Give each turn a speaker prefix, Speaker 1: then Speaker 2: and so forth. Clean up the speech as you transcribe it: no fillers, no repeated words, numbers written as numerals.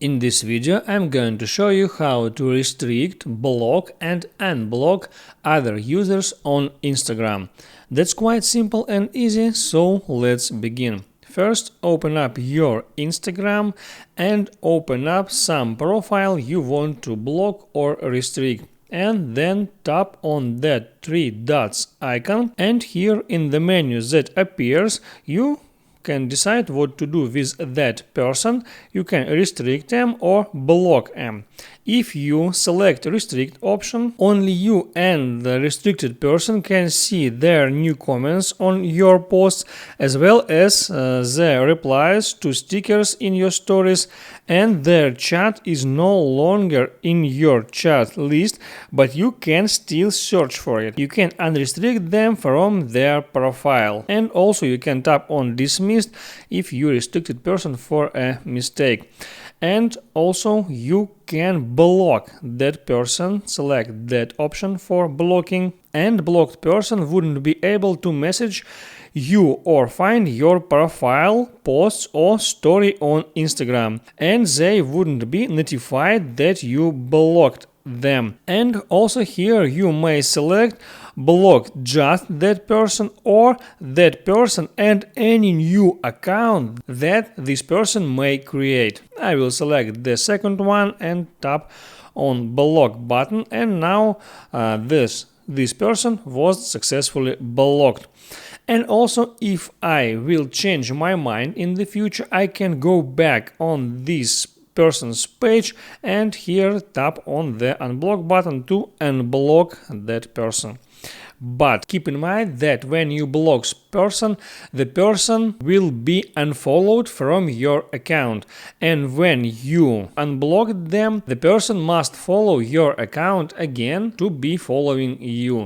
Speaker 1: In this video, I'm going to show you how to restrict, block and unblock other users on Instagram. That's quite simple and easy, so let's begin. First, open up your Instagram and open up some profile you want to block or restrict. And then tap on that three dots icon, and here in the menu that appears, you can decide what to do with that person. You can restrict them or block them. If you select restrict option, only you and the restricted person can see their new comments on your posts, as well as their replies to stickers in your stories, and their chat is no longer in your chat list, but you can still search for it. You can unrestrict them from their profile, and also you can tap on dismissed if you restricted person for a mistake. And also you can block that person, select that option for blocking, and blocked person wouldn't be able to message you or find your profile, posts or story on Instagram, and they wouldn't be notified that you blocked them. And also here you may select block just that person or that person and any new account that this person may create. I will select the second one and tap on block button, and now this person was successfully blocked. And also, if I will change my mind in the future, I can go back on this person's page and here tap on the unblock button to unblock that person. But keep in mind that when you block person, the person will be unfollowed from your account, and when you unblock them, the person must follow your account again to be following you.